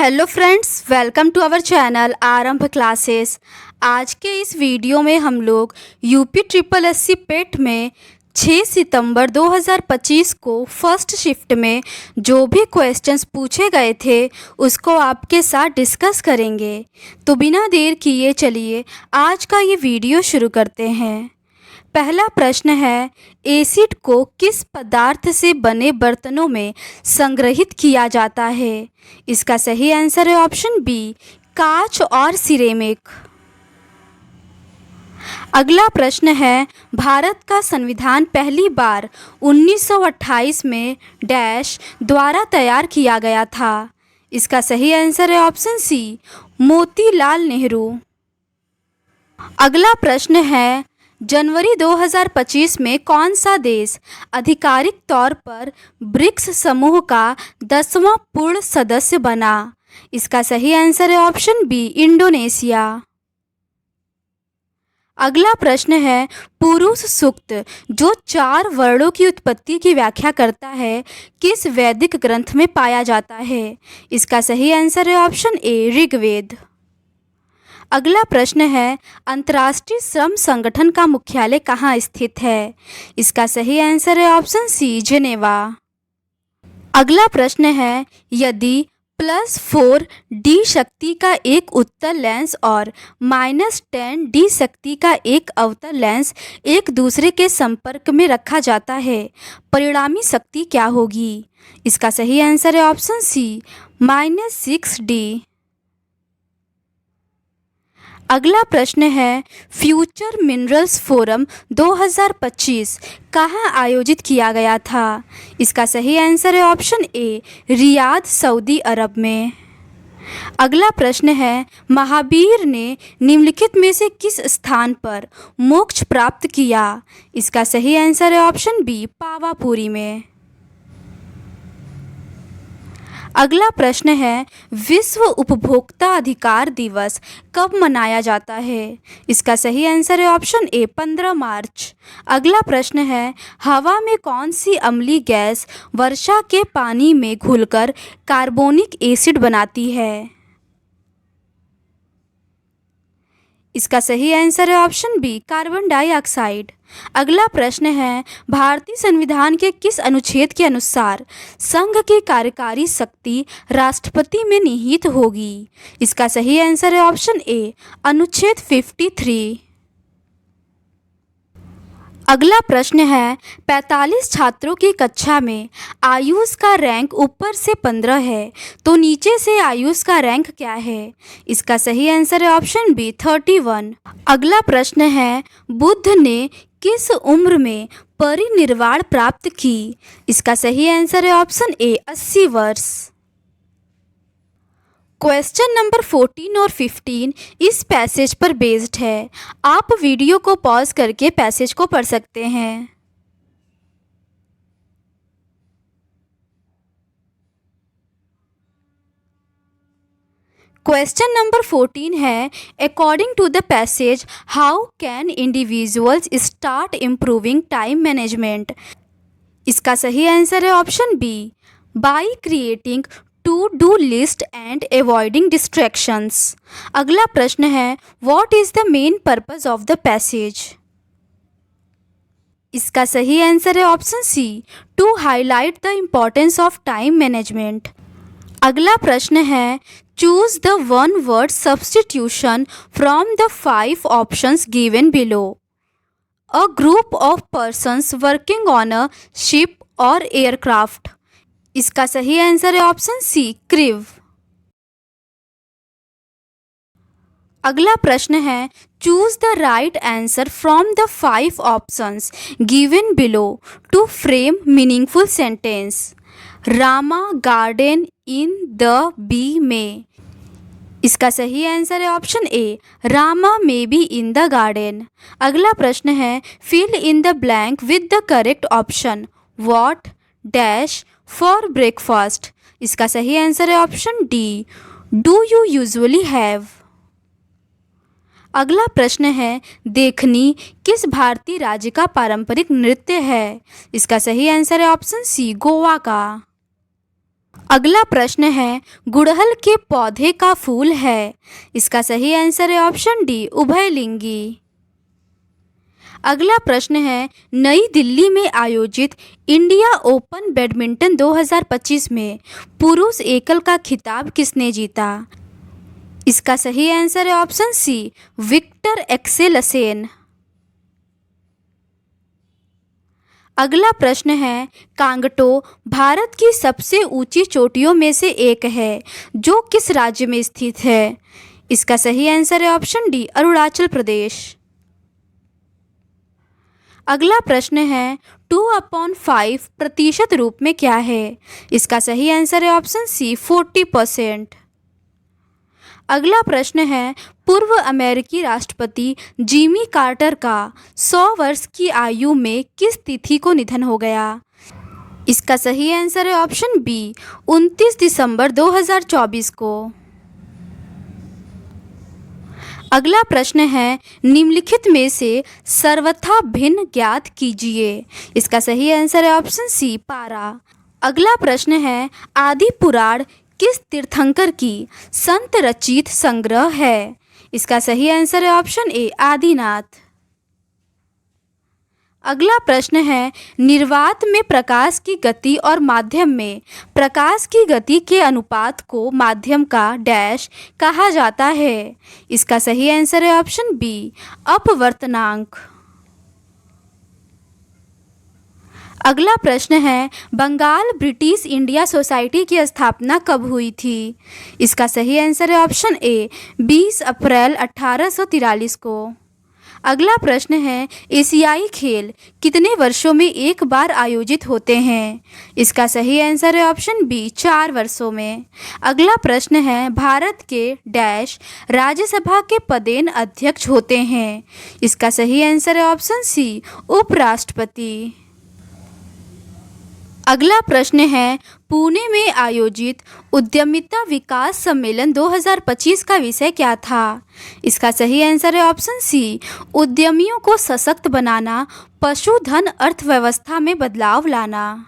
Hello friends, welcome to our channel Aarambh classes. आज के इस वीडियो में हम लोग यूपी ट्रिपल एससी पेट में 6 सितंबर 2025 को फर्स्ट शिफ्ट में जो भी क्वेश्चंस पूछे गए थे उसको आपके साथ डिस्कस करेंगे। तो बिना देर किए चलिए आज का ये वीडियो शुरू करते हैं। पहला प्रश्न है, एसिड को किस पदार्थ से बने बर्तनों में संग्रहित किया जाता है? इसका सही आंसर है ऑप्शन बी, कांच और सिरेमिक। अगला प्रश्न है, भारत का संविधान पहली बार 1928 में डैश द्वारा तैयार किया गया था। इसका सही आंसर है ऑप्शन सी, मोतीलाल नेहरू। अगला प्रश्न है, जनवरी 2025 में कौन सा देश आधिकारिक तौर पर ब्रिक्स समूह का 10वां पूर्ण सदस्य बना? इसका सही आंसर है ऑप्शन बी, इंडोनेशिया। अगला प्रश्न है, पुरुष सूक्त जो 4 वर्णों की उत्पत्ति की व्याख्या करता है किस वैदिक ग्रंथ में पाया जाता है? इसका सही आंसर है ऑप्शन ए, ऋग्वेद। अगला प्रश्न है, अंतर्राष्ट्रीय श्रम संगठन का मुख्यालय कहाँ स्थित है? इसका सही आंसर है ऑप्शन सी, जेनेवा। अगला प्रश्न है, यदि +4 d शक्ति का एक उत्तल लेंस और -10 d शक्ति का एक अवतल लेंस एक दूसरे के संपर्क में रखा जाता है, परिणामी शक्ति क्या होगी? इसका सही आंसर है ऑप्शन सी, -6d। अगला प्रश्न है, फ्यूचर मिनरल्स फोरम 2025 कहाँ आयोजित किया गया था? इसका सही आंसर है ऑप्शन ए, रियाद, सऊदी अरब में। अगला प्रश्न है, महावीर ने निम्नलिखित में से किस स्थान पर मोक्ष प्राप्त किया? इसका सही आंसर है ऑप्शन बी, पावापुरी में। अगला प्रश्न है, विश्व उपभोक्ता अधिकार दिवस कब मनाया जाता है? इसका सही आंसर है ऑप्शन ए, 15 मार्च। अगला प्रश्न है, हवा में कौन सी अम्लीय गैस वर्षा के पानी में घुलकर कार्बोनिक एसिड बनाती है? इसका सही आंसर है ऑप्शन बी, कार्बन डाइऑक्साइड। अगला प्रश्न है, भारतीय संविधान के किस अनुच्छेद के अनुसार संघ की कार्यकारी शक्ति राष्ट्रपति में निहित होगी? इसका सही आंसर है ऑप्शन ए, अनुच्छेद 53। अगला प्रश्न है, 45 छात्रों की कक्षा में आयुष का रैंक ऊपर से 15 है तो नीचे से आयुष का रैंक क्या है? इसका सही आंसर है ऑप्शन बी, 31। अगला प्रश्न है, बुद्ध ने किस उम्र में परिनिर्वाण प्राप्त की? इसका सही आंसर है ऑप्शन ए, 80 वर्ष। क्वेश्चन नंबर 14 और 15 इस पैसेज पर बेस्ड है। आप वीडियो को पॉज करके पैसेज को पढ़ सकते हैं। क्वेश्चन नंबर 14 है, according to the passage how can individuals start improving time management? इसका सही आंसर है option B, by creating to do list and avoiding distractions. अगला प्रश्न है, what is the main purpose of the passage? इसका सही answer है option C, to highlight the importance of time management. अगला प्रश्न है, choose the one word substitution from the 5 options given below. A group of persons working on a ship और aircraft. इसका सही answer है ऑप्शन सी, crew. अगला प्रश्न है, choose the right answer from the 5 options given below to frame meaningful sentence. Rama garden in the be may. इसका सही answer है option A, Rama may be in the garden. अगला प्रश्न है, fill in the blank with the correct option. What dash for breakfast. इसका सही answer है option D, do you usually have. अगला प्रश्न है, देखनी किस भारतीय राज्य का पारंपरिक नृत्य है? इसका सही आंसर है ऑप्शन सी, गोवा का। अगला प्रश्न है, गुड़हल के पौधे का फूल है। इसका सही आंसर है ऑप्शन डी, उभयलिंगी। अगला प्रश्न है, नई दिल्ली में आयोजित इंडिया ओपन बैडमिंटन 2025 में पुरुष एकल का खिताब किसने जीता? इसका सही आंसर है ऑप्शन सी, विक्टर एक्सेलसेन। अगला प्रश्न है, कांगटो भारत की सबसे ऊंची चोटियों में से एक है जो किस राज्य में स्थित है? इसका सही आंसर है ऑप्शन डी, अरुणाचल प्रदेश। अगला प्रश्न है, 2/5 प्रतिशत रूप में क्या है? इसका सही आंसर है ऑप्शन सी, 40%। अगला प्रश्न है, पूर्व अमेरिकी राष्ट्रपति जिमी कार्टर का 100 वर्ष की आयु में किस तिथि को निधन हो गया? इसका सही आंसर है ऑप्शन बी, 29 दिसंबर 2024 को। अगला प्रश्न है, निम्नलिखित में से सर्वथा भिन्न ज्ञात कीजिए। इसका सही आंसर है ऑप्शन सी, पारा। अगला प्रश्न है, आदि पुराण किस तीर्थंकर की संत रचित संग्रह है? इसका सही आंसर है ऑप्शन ए, आदिनाथ। अगला प्रश्न है, निर्वात में प्रकाश की गति और माध्यम में प्रकाश की गति के अनुपात को माध्यम का डैश कहा जाता है? इसका सही आंसर है ऑप्शन बी, अपवर्तनांक। अगला प्रश्न है, बंगाल ब्रिटिश इंडिया सोसाइटी की स्थापना कब हुई थी? इसका सही आंसर है ऑप्शन ए, 20 अप्रैल 1843 को। अगला प्रश्न है, एशियाई खेल कितने वर्षों में एक बार आयोजित होते हैं? इसका सही आंसर है ऑप्शन बी, 4 वर्षों में। अगला प्रश्न है, भारत के डैश राज्यसभा के पदेन अध्यक्ष होते हैं? इसका सही आंसर है ऑप्शन सी, उपराष्ट्रपति। अगला प्रश्न है, पुणे में आयोजित उद्यमिता विकास सम्मेलन 2025 का विषय क्या था? इसका सही आंसर है ऑप्शन सी, उद्यमियों को सशक्त बनाना, पशुधन अर्थव्यवस्था में बदलाव लाना।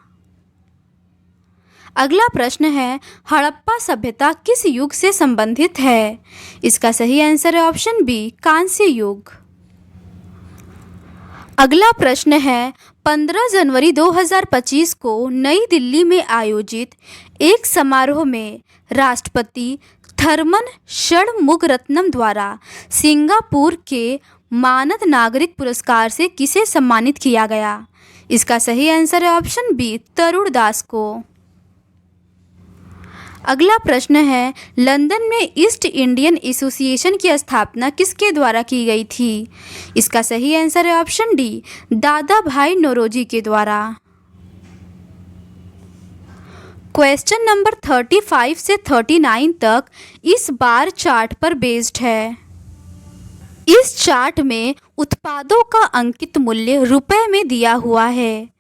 अगला प्रश्न है, हड़प्पा सभ्यता किस युग से संबंधित है? इसका सही आंसर है ऑप्शन बी, कांस्य युग। अगला प्रश्न है, 15 जनवरी 2025 को नई दिल्ली में आयोजित एक समारोह में राष्ट्रपति थरमन षणमुगरत्नम द्वारा सिंगापुर के मानद नागरिक पुरस्कार से किसे सम्मानित किया गया? इसका सही आंसर है ऑप्शन बी, तरुण दास को। अगला प्रश्न है, लंदन में ईस्ट इंडियन एसोसिएशन की स्थापना किसके द्वारा की गई थी? इसका सही आंसर है ऑप्शन डी, दादा भाई नौरोजी के द्वारा। क्वेश्चन नंबर 35 से 39 तक इस बार चार्ट पर बेस्ड है। इस चार्ट में उत्पादों का अंकित मूल्य रुपए में दिया हुआ है।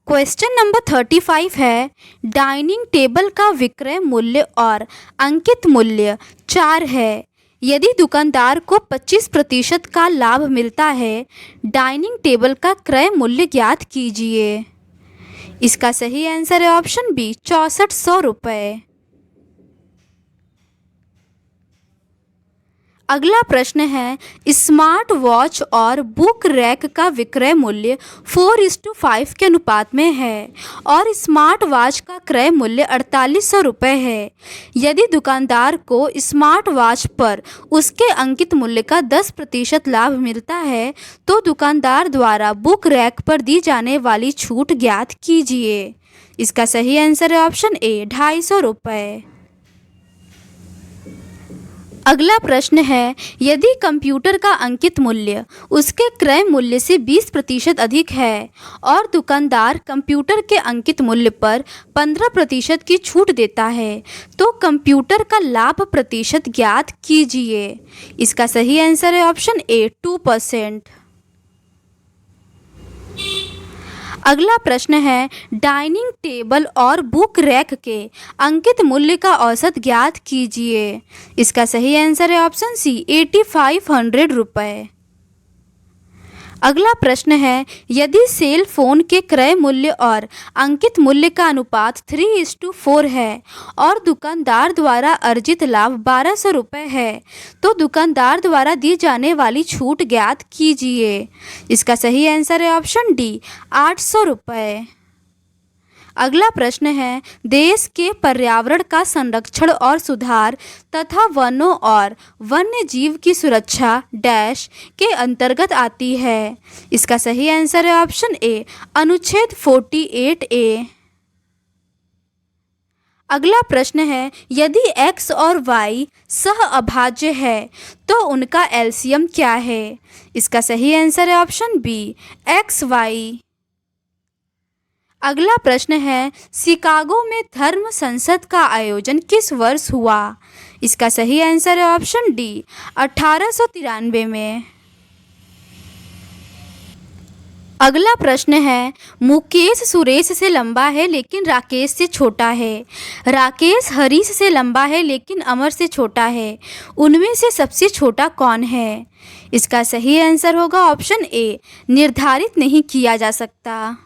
क्वेश्चन नंबर 35 है, डाइनिंग टेबल का विक्रय मूल्य और अंकित मूल्य 4 है। यदि दुकानदार को 25% का लाभ मिलता है, डाइनिंग टेबल का क्रय मूल्य ज्ञात कीजिए। इसका सही आंसर है ऑप्शन बी, 6400 रुपये। अगला प्रश्न है, स्मार्ट वॉच और बुक रैक का विक्रय मूल्य 4:5 के अनुपात में है और स्मार्ट वॉच का क्रय मूल्य 4800 रुपये है। यदि दुकानदार को स्मार्ट वॉच पर उसके अंकित मूल्य का 10% लाभ मिलता है तो दुकानदार द्वारा बुक रैक पर दी जाने वाली छूट ज्ञात कीजिए। इसका सही आंसर है ऑप्शन ए, 250 रुपये। अगला प्रश्न है, यदि कंप्यूटर का अंकित मूल्य उसके क्रय मूल्य से 20% अधिक है और दुकानदार कंप्यूटर के अंकित मूल्य पर 15% की छूट देता है तो कंप्यूटर का लाभ प्रतिशत ज्ञात कीजिए। इसका सही आंसर है ऑप्शन ए, 2%। अगला प्रश्न है, डाइनिंग टेबल और बुक रैक के अंकित मूल्य का औसत ज्ञात कीजिए। इसका सही आंसर है ऑप्शन सी, 8500 रुपये। अगला प्रश्न है, यदि सेल फोन के क्रय मूल्य और अंकित मूल्य का अनुपात 3:4 है और दुकानदार द्वारा अर्जित लाभ 1200 रुपये है तो दुकानदार द्वारा दी जाने वाली छूट ज्ञात कीजिए। इसका सही आंसर है ऑप्शन डी, 800 रुपये। अगला प्रश्न है, देश के पर्यावरण का संरक्षण और सुधार तथा वनों और वन्य जीव की सुरक्षा डैश के अंतर्गत आती है। इसका सही आंसर है ऑप्शन ए, अनुच्छेद 48A। अगला प्रश्न है, यदि x और y सह अभाज्य है तो उनका एलसीएम क्या है। इसका सही आंसर है ऑप्शन बी, XY। अगला प्रश्न है, शिकागो में धर्म संसद का आयोजन किस वर्ष हुआ। इसका सही आंसर है ऑप्शन डी, 1893 में। अगला प्रश्न है, मुकेश सुरेश से लंबा है लेकिन राकेश से छोटा है। राकेश हरीश से लंबा है लेकिन अमर से छोटा है। उनमें से सबसे छोटा कौन है। इसका सही आंसर होगा ऑप्शन ए, निर्धारित नहीं किया जा सकता।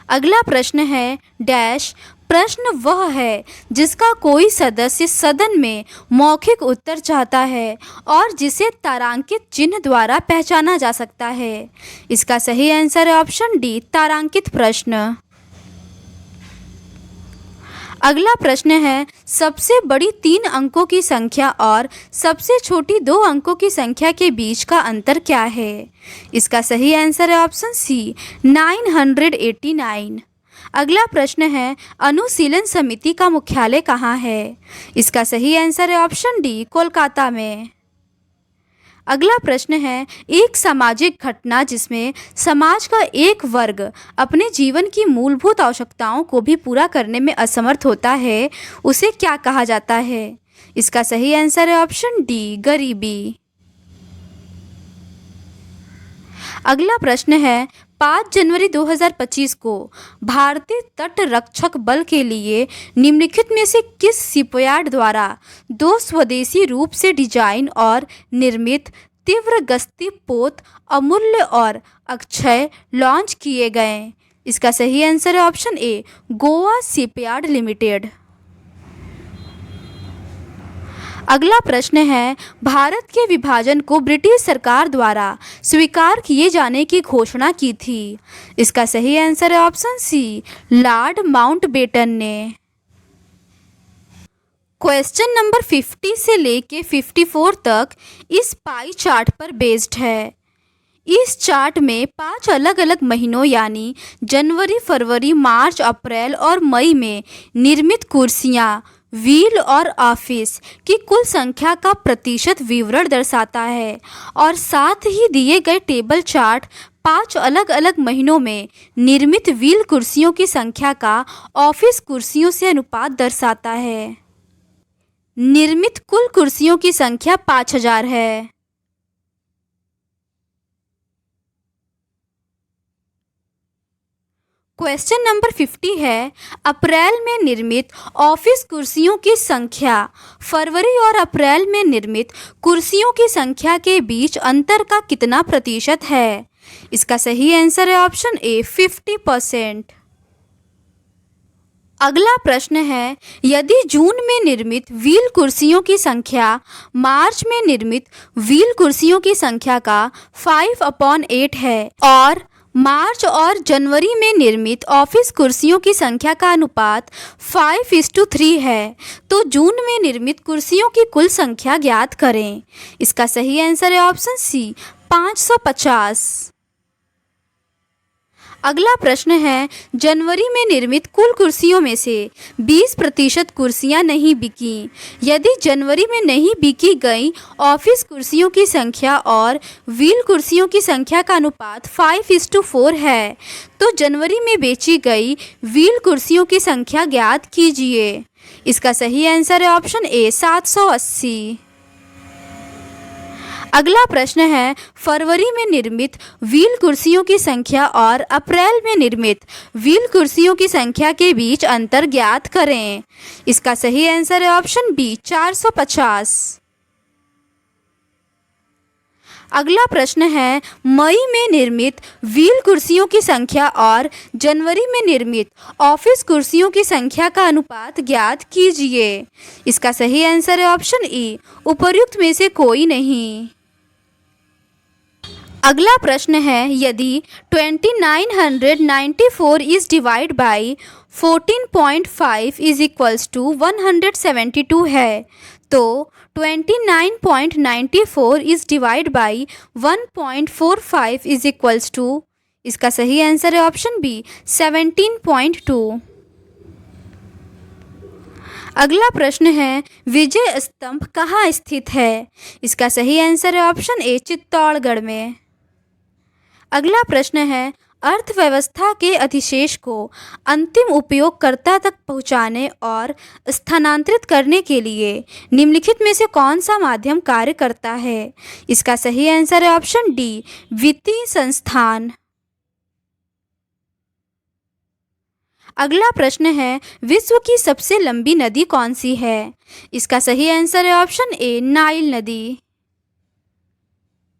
अगला प्रश्न है डैश, प्रश्न वह है जिसका कोई सदस्य सदन में मौखिक उत्तर चाहता है और जिसे तारांकित चिन्ह द्वारा पहचाना जा सकता है। इसका सही आंसर है ऑप्शन डी, तारांकित प्रश्न। अगला प्रश्न है, सबसे बड़ी 3 अंकों की संख्या और सबसे छोटी 2 अंकों की संख्या के बीच का अंतर क्या है। इसका सही आंसर है ऑप्शन सी, 989। अगला प्रश्न है, अनुशीलन समिति का मुख्यालय कहाँ है। इसका सही आंसर है ऑप्शन डी, कोलकाता में। अगला प्रश्न है, एक सामाजिक घटना जिसमें समाज का एक वर्ग अपने जीवन की मूलभूत आवश्यकताओं को भी पूरा करने में असमर्थ होता है, उसे क्या कहा जाता है। इसका सही आंसर है ऑप्शन डी, गरीबी। अगला प्रश्न है, 5 जनवरी 2025 को भारतीय तट रक्षक बल के लिए निम्नलिखित में से किस शिपयार्ड द्वारा 2 स्वदेशी रूप से डिजाइन और निर्मित तीव्र गश्ती पोत अमूल्य और अक्षय लॉन्च किए गए। इसका सही आंसर है ऑप्शन ए, गोवा शिपयार्ड लिमिटेड। अगला प्रश्न है, भारत के विभाजन को ब्रिटिश सरकार द्वारा स्वीकार किए जाने की घोषणा की थी। इसका सही आंसर है ऑप्शन सी, लॉर्ड माउंटबेटन ने। क्वेश्चन नंबर 50 से लेके 54 तक इस पाई चार्ट पर बेस्ड है। इस चार्ट में 5 अलग अलग महीनों यानी जनवरी, फरवरी, मार्च, अप्रैल और मई में निर्मित कुर्सियाँ, व्हील और ऑफिस की कुल संख्या का प्रतिशत विवरण दर्शाता है और साथ ही दिए गए टेबल चार्ट 5 अलग अलग महीनों में निर्मित व्हील कुर्सियों की संख्या का ऑफिस कुर्सियों से अनुपात दर्शाता है। निर्मित कुल कुर्सियों की संख्या 5000 है। क्वेश्चन नंबर 50 है, अप्रैल में निर्मित ऑफिस कुर्सियों की संख्या फरवरी और अप्रैल में निर्मित कुर्सियों की संख्या के बीच अंतर का कितना प्रतिशत है। इसका सही आंसर है ऑप्शन ए, 50%। अगला प्रश्न है, यदि जून में निर्मित व्हील कुर्सियों की संख्या मार्च में निर्मित व्हील कुर्सियों की संख्या का 5/8 है और मार्च और जनवरी में निर्मित ऑफिस कुर्सियों की संख्या का अनुपात 5:3 है, तो जून में निर्मित कुर्सियों की कुल संख्या ज्ञात करें। इसका सही आंसर है ऑप्शन सी, 550। अगला प्रश्न है, जनवरी में निर्मित कुल कुर्सियों में से 20% कुर्सियां नहीं बिकी। यदि जनवरी में नहीं बिकी गई ऑफिस कुर्सियों की संख्या और व्हील कुर्सियों की संख्या का अनुपात 5:4 है, तो जनवरी में बेची गई व्हील कुर्सियों की संख्या ज्ञात कीजिए। इसका सही आंसर है ऑप्शन ए, 780। अगला प्रश्न है, फरवरी में निर्मित व्हील कुर्सियों की संख्या और अप्रैल में निर्मित व्हील कुर्सियों की संख्या के बीच अंतर ज्ञात करें। इसका सही आंसर है ऑप्शन बी, 450। अगला प्रश्न है, मई में निर्मित व्हील कुर्सियों की संख्या और जनवरी में निर्मित ऑफिस कुर्सियों की संख्या का अनुपात ज्ञात कीजिए। इसका सही आंसर है ऑप्शन ई, उपर्युक्त में से कोई नहीं। अगला प्रश्न है, यदि 2994 is divide by 14.5 is equals to 172 है, तो 29.94 is divide by 1.45 is equals to, इसका सही आंसर है ऑप्शन बी 17.2। अगला प्रश्न है, विजय स्तंभ कहाँ स्थित है? इसका सही आंसर है ऑप्शन ए, चित्तौड़गढ़ में। अगला प्रश्न है, अर्थव्यवस्था के अधिशेष को अंतिम उपयोगकर्ता तक पहुंचाने और स्थानांतरित करने के लिए निम्नलिखित में से कौन सा माध्यम कार्य करता है? इसका सही आंसर है ऑप्शन डी, वित्तीय संस्थान। अगला प्रश्न है, विश्व की सबसे लंबी नदी कौन सी है? इसका सही आंसर है ऑप्शन ए, नाइल नदी।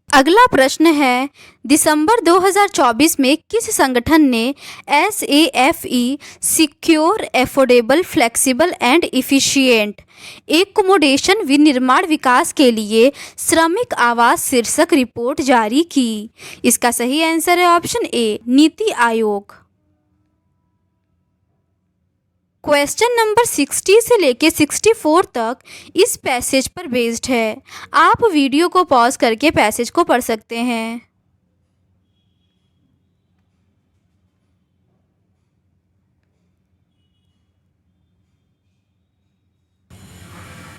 अगला प्रश्न है, दिसंबर 2024 में किस संगठन ने SAFE secure, affordable, flexible and efficient accommodation विनिर्माण विकास के लिए श्रमिक आवास शीर्षक रिपोर्ट जारी की? इसका सही आंसर है ऑप्शन ए, नीति आयोग। क्वेश्चन नंबर 60 से लेके 64 तक इस पैसेज पर बेस्ड है। आप वीडियो को पॉज करके पैसेज को पढ़ सकते हैं।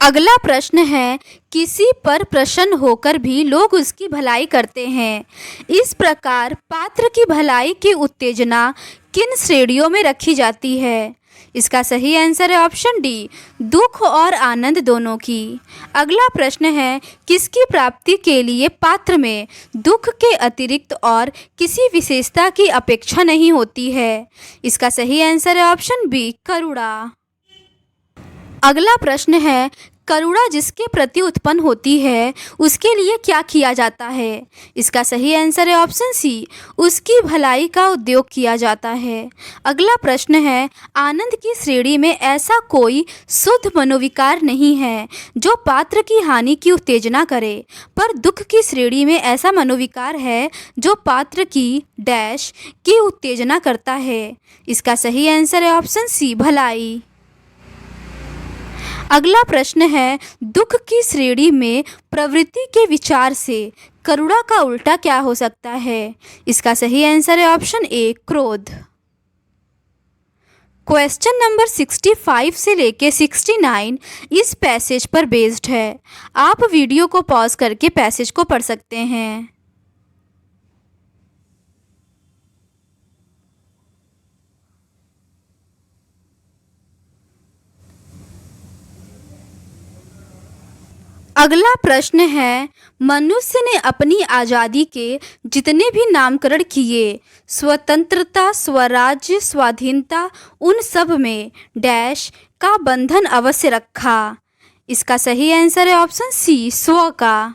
अगला प्रश्न है, किसी पर प्रसन्न होकर भी लोग उसकी भलाई करते हैं। इस प्रकार पात्र की भलाई की उत्तेजना किन श्रेणियों में रखी जाती है? इसका सही आंसर है ऑप्शन डी, दुख और आनंद दोनों की। अगला प्रश्न है, किसकी प्राप्ति के लिए पात्र में दुख के अतिरिक्त और किसी विशेषता की अपेक्षा नहीं होती है? इसका सही आंसर है ऑप्शन बी, करुणा। अगला प्रश्न है, करुणा जिसके प्रति उत्पन्न होती है उसके लिए क्या किया जाता है? इसका सही आंसर है ऑप्शन सी, उसकी भलाई का उद्योग किया जाता है। अगला प्रश्न है, आनंद की श्रेणी में ऐसा कोई शुद्ध मनोविकार नहीं है जो पात्र की हानि की उत्तेजना करे, पर दुख की श्रेणी में ऐसा मनोविकार है जो पात्र की डैश की उत्तेजना करता है। इसका सही आंसर है ऑप्शन सी, भलाई। अगला प्रश्न है, दुख की श्रेणी में प्रवृत्ति के विचार से करुणा का उल्टा क्या हो सकता है? इसका सही आंसर है ऑप्शन ए, क्रोध। क्वेश्चन नंबर 65 से लेके 69 इस पैसेज पर बेस्ड है। आप वीडियो को पॉज करके पैसेज को पढ़ सकते हैं। अगला प्रश्न है, मनुष्य ने अपनी आज़ादी के जितने भी नामकरण किए, स्वतंत्रता, स्वराज्य, स्वाधीनता, उन सब में डैश का बंधन अवश्य रखा। इसका सही आंसर है ऑप्शन सी, स्व का।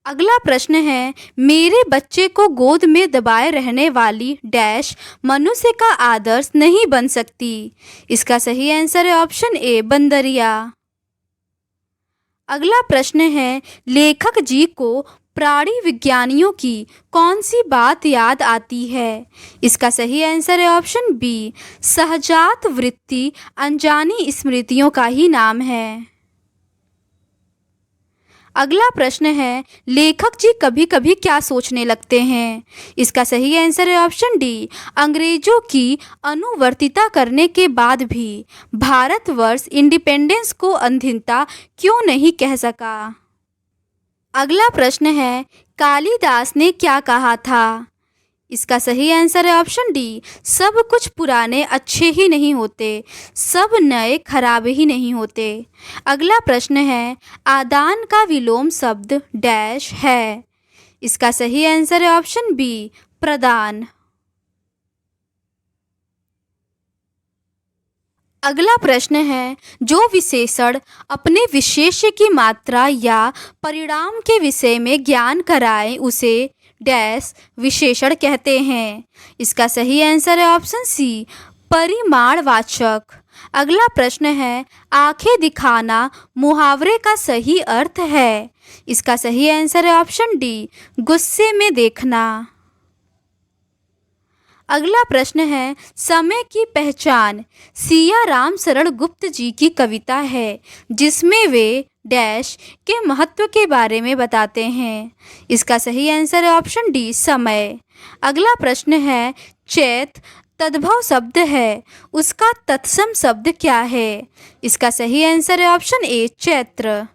अगला प्रश्न है, मेरे बच्चे को गोद में दबाए रहने वाली डैश मनुष्य का आदर्श नहीं बन सकती। इसका सही आंसर है ऑप्शन ए, बंदरिया। अगला प्रश्न है, लेखक जी को प्राणी विज्ञानियों की कौन सी बात याद आती है? इसका सही आंसर है ऑप्शन बी, सहजात वृत्ति अनजानी स्मृतियों का ही नाम है। अगला प्रश्न है, लेखक जी कभी कभी क्या सोचने लगते हैं? इसका सही आंसर है ऑप्शन डी, अंग्रेजों की अनुवर्तिता करने के बाद भी भारतवर्ष इंडिपेंडेंस को अधीनता क्यों नहीं कह सका? अगला प्रश्न है, कालिदास ने क्या कहा था? इसका सही आंसर है ऑप्शन डी, सब कुछ पुराने अच्छे ही नहीं होते, सब नए खराब ही नहीं होते। अगला प्रश्न है, आदान का विलोम शब्द डैश है। इसका सही आंसर है ऑप्शन बी, प्रदान। अगला प्रश्न है, जो विशेषण अपने विशेष्य की मात्रा या परिणाम के विषय में ज्ञान कराए उसे डैश विशेषण कहते हैं। इसका सही आंसर है ऑप्शन सी, परिमाणवाचक। अगला प्रश्न है, आंखें दिखाना मुहावरे का सही अर्थ है। इसका सही आंसर है ऑप्शन डी, गुस्से में देखना। अगला प्रश्न है, समय की पहचान सिया राम शरण गुप्त जी की कविता है जिसमें वे डैश के महत्व के बारे में बताते हैं। इसका सही आंसर है ऑप्शन डी, समय। अगला प्रश्न है, चैत तद्भव शब्द है, उसका तत्सम शब्द क्या है? इसका सही आंसर है ऑप्शन ए, चैत्र।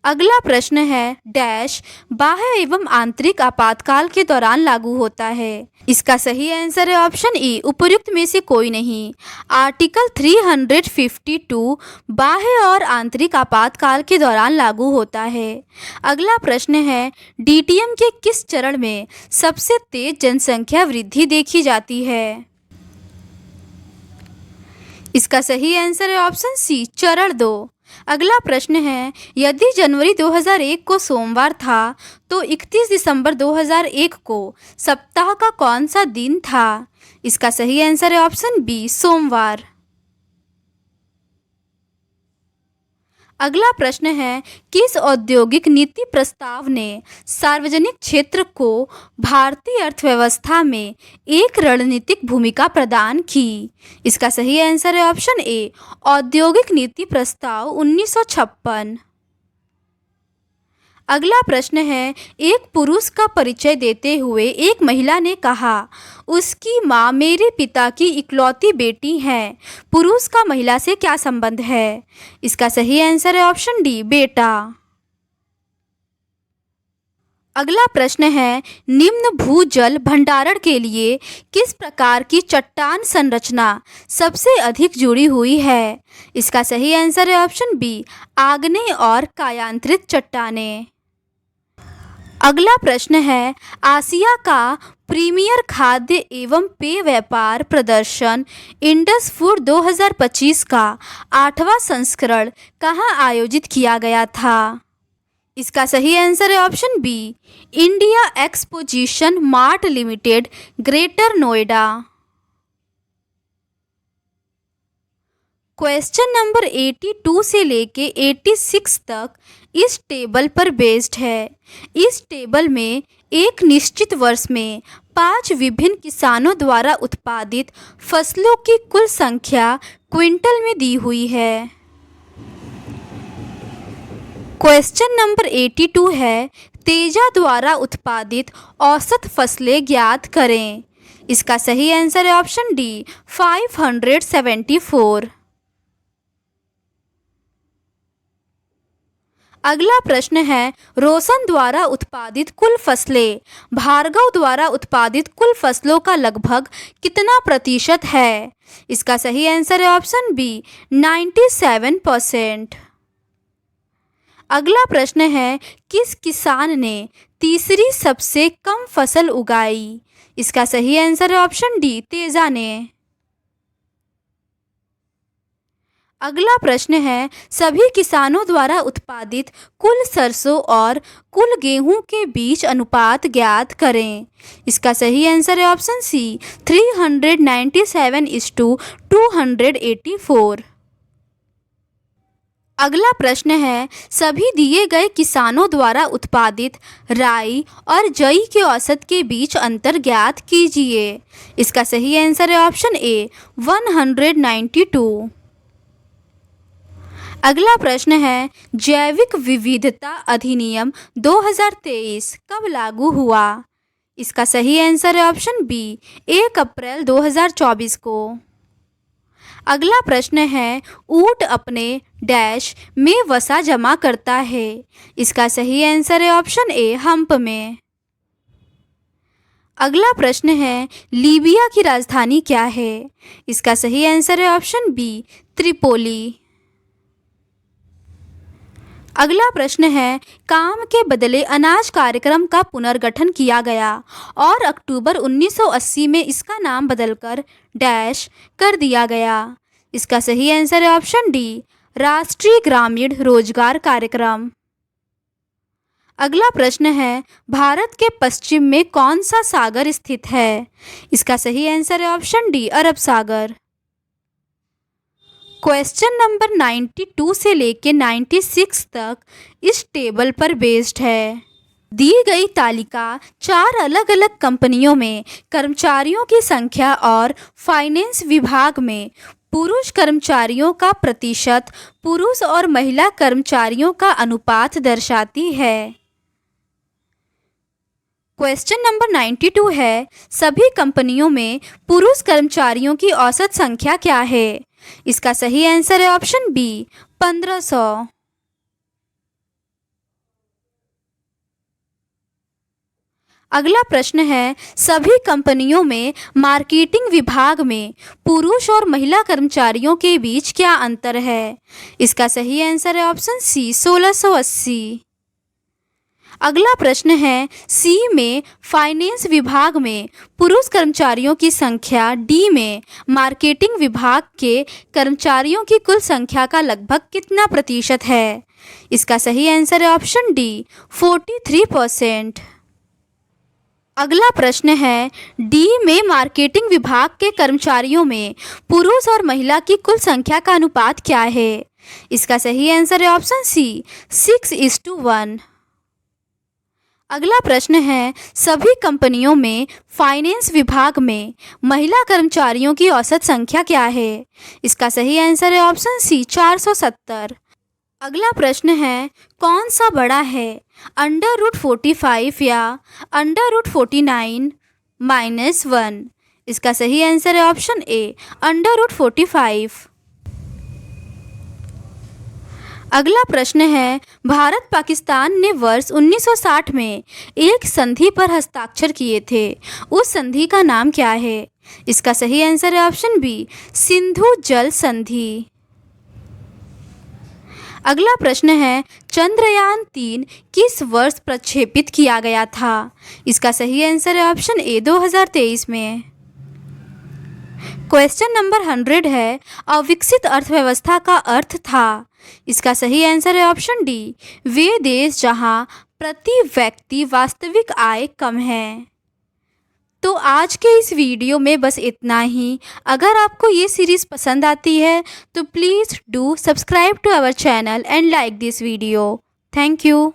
अगला प्रश्न है, डैश बाह्य एवं आंतरिक आपातकाल के दौरान लागू होता है। इसका सही आंसर है ऑप्शन ई, उपर्युक्त में से कोई नहीं। आर्टिकल 352 बाह्य और आंतरिक आपातकाल के दौरान लागू होता है। अगला प्रश्न है, डीटीएम के किस चरण में सबसे तेज जनसंख्या वृद्धि देखी जाती है? इसका सही आंसर है ऑप्शन सी, चरण 2। अगला प्रश्न है, यदि जनवरी 2001 को सोमवार था तो 31 दिसंबर 2001 को सप्ताह का कौन सा दिन था? इसका सही आंसर है ऑप्शन बी, सोमवार। अगला प्रश्न है, किस औद्योगिक नीति प्रस्ताव ने सार्वजनिक क्षेत्र को भारतीय अर्थव्यवस्था में एक रणनीतिक भूमिका प्रदान की? इसका सही आंसर है ऑप्शन ए, औद्योगिक नीति प्रस्ताव 1956। अगला प्रश्न है, एक पुरुष का परिचय देते हुए एक महिला ने कहा, उसकी माँ मेरे पिता की इकलौती बेटी है। पुरुष का महिला से क्या संबंध है? इसका सही आंसर है ऑप्शन डी, बेटा। अगला प्रश्न है, निम्न भूजल भंडारण के लिए किस प्रकार की चट्टान संरचना सबसे अधिक जुड़ी हुई है? इसका सही आंसर है ऑप्शन बी, आग्नेय और कायांतरित चट्टानें। अगला प्रश्न है, आसिया का प्रीमियर खाद्य एवं पेय व्यापार प्रदर्शन इंडस फूड 2025 का 8वां संस्करण कहाँ आयोजित किया गया था? इसका सही आंसर है option B, India Exposition Mart Limited, Greater Noida. Question number 82 से लेके 86 तक इस टेबल पर बेस्ड है। इस टेबल में एक निश्चित वर्ष में 5 विभिन्न किसानों द्वारा उत्पादित फसलों की कुल संख्या क्विंटल में दी हुई है। क्वेश्चन नंबर 82 है, तेजा द्वारा उत्पादित औसत फसलें ज्ञात करें। इसका सही आंसर है ऑप्शन डी, 574। अगला प्रश्न है, रोशन द्वारा उत्पादित कुल फसलें भार्गव द्वारा उत्पादित कुल फसलों का लगभग कितना प्रतिशत है? इसका सही आंसर है ऑप्शन बी, 97%। अगला प्रश्न है, किस किसान ने तीसरी सबसे कम फसल उगाई? इसका सही आंसर है ऑप्शन डी, तेजा ने। अगला प्रश्न है, सभी किसानों द्वारा उत्पादित कुल सरसों और कुल गेहूं के बीच अनुपात ज्ञात करें। इसका सही आंसर है ऑप्शन सी, 397:284। अगला प्रश्न है, सभी दिए गए किसानों द्वारा उत्पादित राई और जई के औसत के बीच अंतर ज्ञात कीजिए। इसका सही आंसर है ऑप्शन ए, 192। अगला प्रश्न है, जैविक विविधता अधिनियम 2023 कब लागू हुआ? इसका सही आंसर है ऑप्शन बी, 1 अप्रैल 2024 को। अगला प्रश्न है, ऊंट अपने डैश में वसा जमा करता है। इसका सही आंसर है ऑप्शन ए, हम्प में। अगला प्रश्न है, लीबिया की राजधानी क्या है? इसका सही आंसर है ऑप्शन बी, त्रिपोली। अगला प्रश्न है, काम के बदले अनाज कार्यक्रम का पुनर्गठन किया गया और अक्टूबर 1980 में इसका नाम बदलकर डैश कर दिया गया। इसका सही आंसर है ऑप्शन डी, राष्ट्रीय ग्रामीण रोजगार कार्यक्रम। अगला प्रश्न है, भारत के पश्चिम में कौन सा सागर स्थित है? इसका सही आंसर है ऑप्शन डी, अरब सागर। क्वेश्चन नंबर 92 से लेके 96 तक इस टेबल पर बेस्ड है। दी गई तालिका 4 अलग अलग कंपनियों में कर्मचारियों की संख्या और फाइनेंस विभाग में पुरुष कर्मचारियों का प्रतिशत, पुरुष और महिला कर्मचारियों का अनुपात दर्शाती है। क्वेश्चन नंबर 92 है, सभी कंपनियों में पुरुष कर्मचारियों की औसत संख्या क्या है? इसका सही आंसर है ऑप्शन बी, 1500। अगला प्रश्न है, सभी कंपनियों में मार्केटिंग विभाग में पुरुष और महिला कर्मचारियों के बीच क्या अंतर है? इसका सही आंसर है ऑप्शन सी, 1680। अगला प्रश्न है, सी में फाइनेंस विभाग में पुरुष कर्मचारियों की संख्या डी में मार्केटिंग विभाग के कर्मचारियों की कुल संख्या का लगभग कितना प्रतिशत है? इसका सही आंसर है ऑप्शन डी, 43%। अगला प्रश्न है, डी में मार्केटिंग विभाग के कर्मचारियों में पुरुष और महिला की कुल संख्या का अनुपात क्या है? इसका सही आंसर है ऑप्शन सी, 6:1। अगला प्रश्न है, सभी कंपनियों में फाइनेंस विभाग में महिला कर्मचारियों की औसत संख्या क्या है? इसका सही आंसर है ऑप्शन सी, 470। अगला प्रश्न है, कौन सा बड़ा है, √45 या √49 - 1? इसका सही आंसर है ऑप्शन ए, √45। अगला प्रश्न है, भारत पाकिस्तान ने वर्ष 1960 में एक संधि पर हस्ताक्षर किए थे, उस संधि का नाम क्या है? इसका सही आंसर है ऑप्शन बी, सिंधु जल संधि। अगला प्रश्न है, चंद्रयान 3 किस वर्ष प्रक्षेपित किया गया था? इसका सही आंसर है ऑप्शन ए, 2023 में। क्वेश्चन नंबर 100 है, अविकसित अर्थव्यवस्था का अर्थ था? इसका सही आंसर है ऑप्शन डी, वे देश जहां प्रति व्यक्ति वास्तविक आय कम है। तो आज के इस वीडियो में बस इतना ही। अगर आपको ये सीरीज़ पसंद आती है तो please do subscribe to our channel and like this video. Thank you.